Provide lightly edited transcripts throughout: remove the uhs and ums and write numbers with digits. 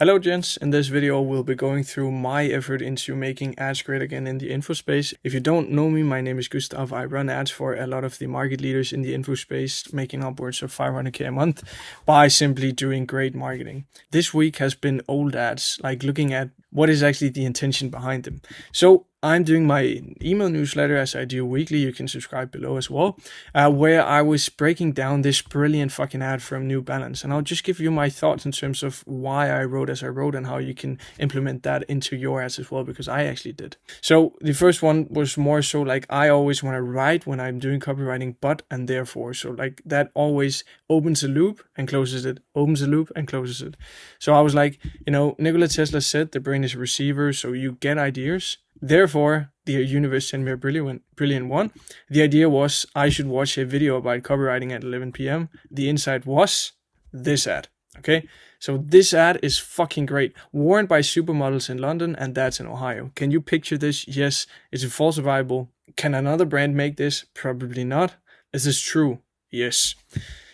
Hello gents, in this video we'll be going through my effort into making ads great again in the info space. If you don't know me, my name is Gustav. I run ads for a lot of the market leaders in the info space, making upwards of 500k a month by simply doing great marketing. This week has been old ads, like looking at what is actually the intention behind them. So I'm doing my email newsletter as I do weekly. You can subscribe below as well, where I was breaking down this brilliant fucking ad from New Balance. And I'll just give you my thoughts in terms of why I wrote as I wrote and how you can implement that into your ads as well, because I actually did. So the first one was more so like I always want to write when I'm doing copywriting, but and therefore. So like that always opens a loop and closes it, opens a loop and closes it. So I was like, Nikola Tesla said the brain is a receiver, so you get ideas. Therefore, the universe sent me a brilliant one. The idea was I should watch a video about copywriting at 11 p.m. The insight was this ad. Okay, so this ad is fucking great. Worn by supermodels in London, and that's in Ohio. Can you picture this? Yes. Is it falsifiable? Can another brand make this? Probably not. Is this true? Yes.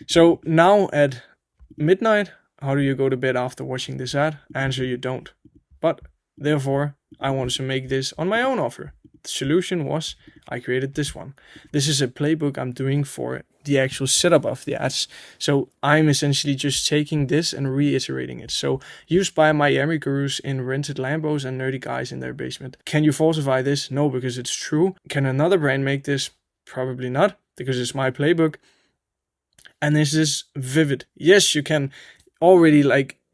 So now at midnight, how do you go to bed after watching this ad? Answer, you don't. But therefore, I wanted to make this on my own offer. The solution was I created this one. This is a playbook I'm doing for the actual setup of the ads. So I'm essentially just taking this and reiterating it. So used by Miami gurus in rented Lambos and nerdy guys in their basement. Can you falsify this? No, because it's true. Can another brand make this? Probably not, because it's my playbook. And this is vivid. Yes, you can already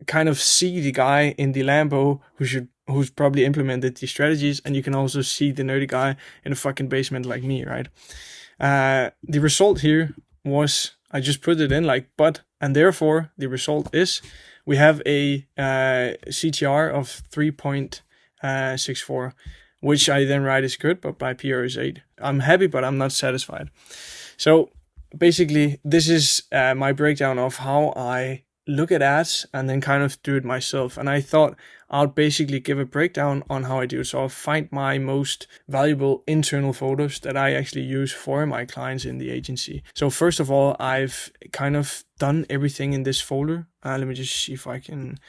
kind of see the guy in the Lambo who's probably implemented these strategies, and you can also see the nerdy guy in a fucking basement like me, right? The result here was I just put it in but, and therefore the result is we have a CTR of 3.64, which I then write is good, but my PR is 8. I'm happy, but I'm not satisfied. So basically, this is my breakdown of how I look at ads and then kind of do it myself. And I thought I'll basically give a breakdown on how I do it. So I'll find my most valuable internal photos that I actually use for my clients in the agency. So first of all, I've kind of done everything in this folder. Let me just see if I can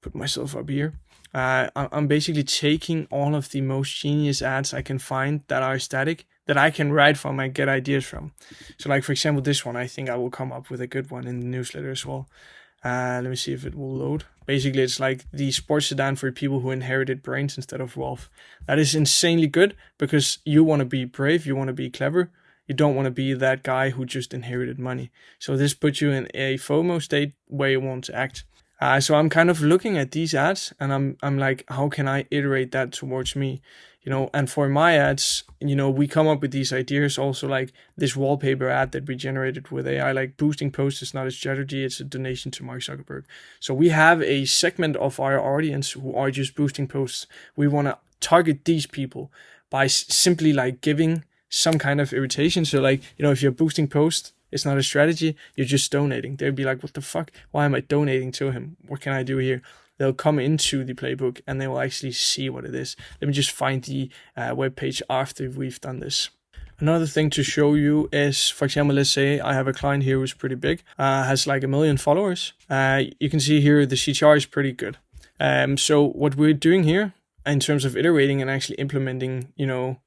put myself up here. I'm basically taking all of the most genius ads I can find that are static, that I can write from and get ideas from. So like, for example, this one, I think I will come up with a good one in the newsletter as well. Let me see if it will load. Basically, it's like the sports sedan for people who inherited brains instead of wealth. That is insanely good because you want to be brave, you want to be clever. You don't want to be that guy who just inherited money. So this puts you in a FOMO state where you want to act. So I'm kind of looking at these ads and I'm like, how can I iterate that towards me? And for my ads, we come up with these ideas also, like this wallpaper ad that we generated with AI, like boosting posts is not a strategy, it's a donation to Mark Zuckerberg. So we have a segment of our audience who are just boosting posts. We want to target these people by simply giving some kind of irritation. So if you're boosting posts, it's not a strategy, you're just donating. They'd be like, what the fuck? Why am I donating to him? What can I do here? They'll come into the playbook and they will actually see what it is. Let me just find the web page after we've done this. Another thing to show you is, for example, let's say I have a client here who's pretty big, has 1 million followers. You can see here the CTR is pretty good. So what we're doing here in terms of iterating and actually implementing, new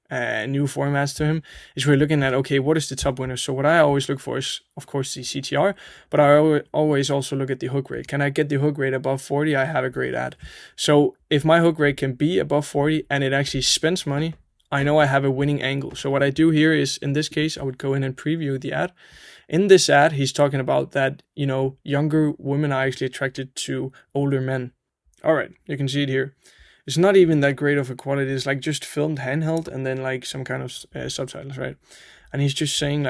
formats to him, is we're looking at, okay, what is the top winner? So what I always look for is, of course, the CTR, but I always also look at the hook rate. Can I get the hook rate above 40? I have a great ad. So if my hook rate can be above 40 and it actually spends money, I know I have a winning angle. So what I do here is, in this case, I would go in and preview the ad. In this ad, he's talking about that, younger women are actually attracted to older men. All right, you can see it here. It's not even that great of a quality. It's just filmed handheld and then some kind of subtitles, right? And he's just saying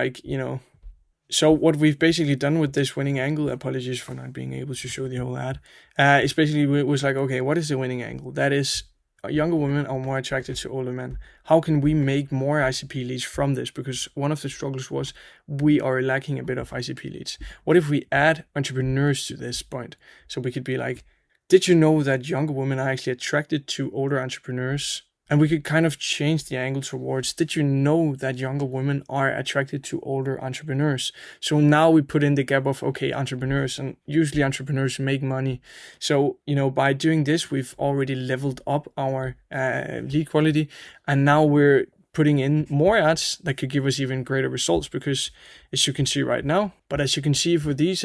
so what we've basically done with this winning angle, apologies for not being able to show the whole ad, is basically it was okay, what is the winning angle? That is, younger women are more attracted to older men. How can we make more ICP leads from this? Because one of the struggles was we are lacking a bit of ICP leads. What if we add entrepreneurs to this point? So we could be did you know that younger women are actually attracted to older entrepreneurs And we could kind of change the angle towards, did you know that younger women are attracted to older entrepreneurs? So now we put in the gap of, okay, entrepreneurs, and usually entrepreneurs make money. So, by doing this, we've already leveled up our lead quality. And now we're putting in more ads that could give us even greater results, because as you can see right now, but as you can see for these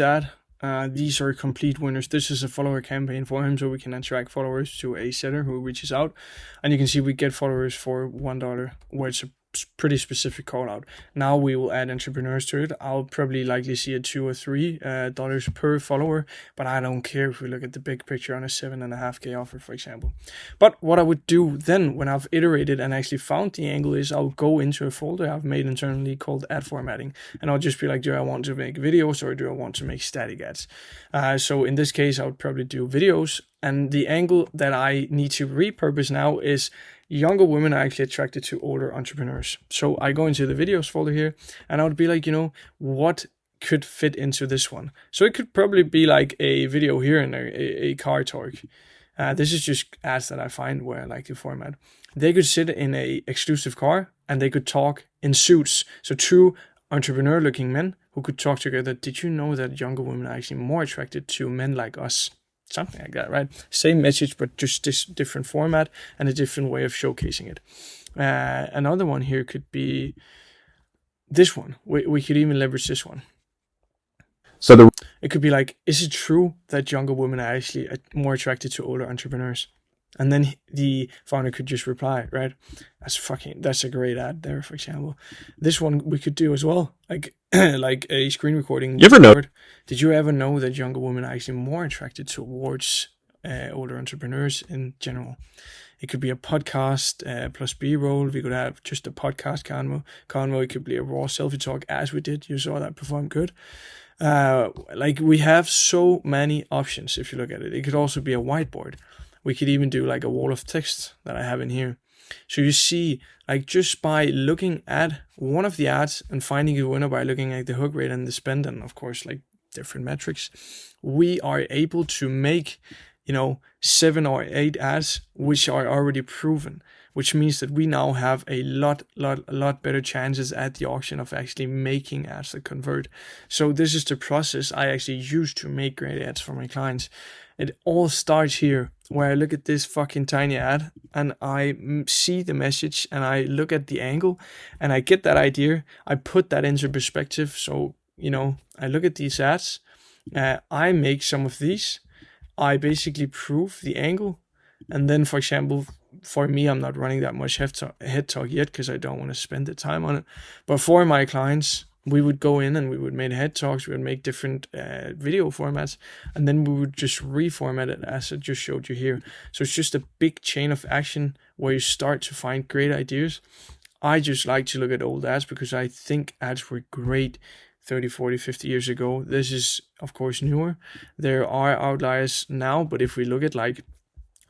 these are complete winners. This is a follower campaign for him, so we can attract followers to a seller who reaches out. And you can see we get followers for $1, where it's a pretty specific call out. Now we will add entrepreneurs to it. I'll probably likely see a $2 or $3 per follower, but I don't care if we look at the big picture on a 7.5K offer, for example. But what I would do then, when I've iterated and actually found the angle, is I'll go into a folder I've made internally called ad formatting, and I'll just be like, do I want to make videos or do I want to make static ads? So in this case, I would probably do videos, and the angle that I need to repurpose now is younger women are actually attracted to older entrepreneurs. So I go into the videos folder here, and I would be like, what could fit into this one? So it could probably be like a video here in a car talk. This is just ads that I find where I like the format. They could sit in a exclusive car and they could talk in suits. So two entrepreneur looking men who could talk together. Did you know that younger women are actually more attracted to men like us? Something like that, right? Same message, but just this different format and a different way of showcasing it. Another one here could be this one. We could even leverage this one. So it could be like, is it true that younger women are actually more attracted to older entrepreneurs? And then the founder could just reply, right? That's a great ad there, for example. This one we could do as well, like like a screen recording. Did you ever know that younger women are actually more attracted towards older entrepreneurs in general? It could be a podcast plus B-roll. We could have just a podcast convo. It could be a raw selfie talk, as we did. You saw that perform good. Like, we have so many options if you look at it. It could also be a whiteboard. We could even do like a wall of text that I have in here. So you see, like, just by looking at one of the ads and finding a winner by looking at the hook rate and the spend, and of course, like, different metrics, we are able to make, 7 or 8 ads which are already proven, which means that we now have a lot better chances at the auction of actually making ads that convert. So this is the process I actually use to make great ads for my clients. It all starts here, where I look at this fucking tiny ad and I see the message and I look at the angle and I get that idea. I put that into perspective. So, I look at these ads, I make some of these, I basically prove the angle. And then, for example, for me, I'm not running that much head talk yet because I don't want to spend the time on it. But for my clients, we would go in and we would make head talks, we would make different video formats, and then we would just reformat it as I just showed you here. So it's just a big chain of action where you start to find great ideas. I just like to look at old ads because I think ads were great 30, 40, 50 years ago. This is, of course, newer. There are outliers now, but if we look at, like,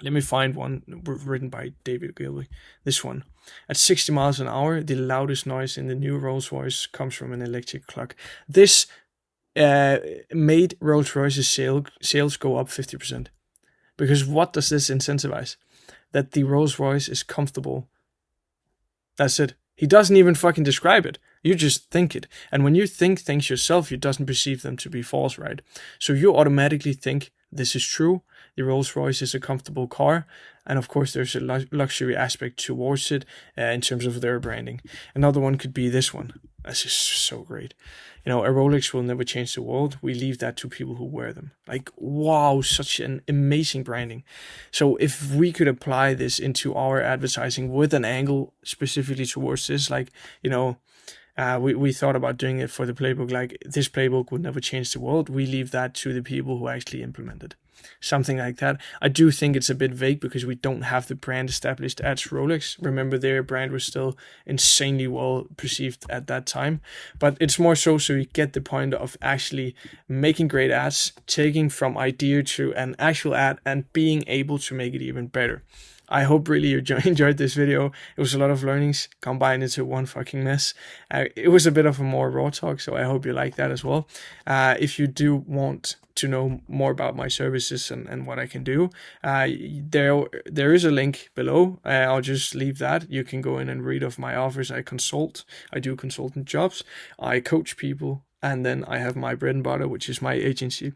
let me find one written by David Gilby. This one. At 60 miles an hour, the loudest noise in the new Rolls-Royce comes from an electric clock. This made Rolls-Royce's sales go up 50%. Because what does this incentivize? That the Rolls-Royce is comfortable. That's it. He doesn't even fucking describe it. You just think it. And when you think things yourself, you doesn't perceive them to be false, right? So you automatically think this is true. The Rolls-Royce is a comfortable car. And of course, there's a luxury aspect towards it in terms of their branding. Another one could be this one. This is so great. A Rolex will never change the world. We leave that to people who wear them. Like, wow, such an amazing branding. So if we could apply this into our advertising with an angle specifically towards this, like, we thought about doing it for the playbook, like, this playbook would never change the world. We leave that to the people who actually implement it. Something like that. I do think it's a bit vague because we don't have the brand established at Rolex. Remember, their brand was still insanely well perceived at that time. But it's more so you get the point of actually making great ads, taking from idea to an actual ad and being able to make it even better. I hope really you enjoyed this video. It was a lot of learnings combined into one fucking mess. It was a bit of a more raw talk, so I hope you like that as well. If you do want to know more about my services and what I can do, there is a link below. I'll just leave that. You can go in and read of my offers. I do consultant jobs, I coach people, and then I have my bread and butter, which is my agency.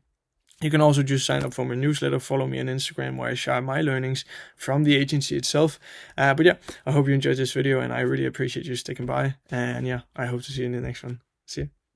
You can also just sign up for my newsletter, follow me on Instagram, where I share my learnings from the agency itself. But yeah, I hope you enjoyed this video, and I really appreciate you sticking by. And yeah, I hope to see you in the next one. See you.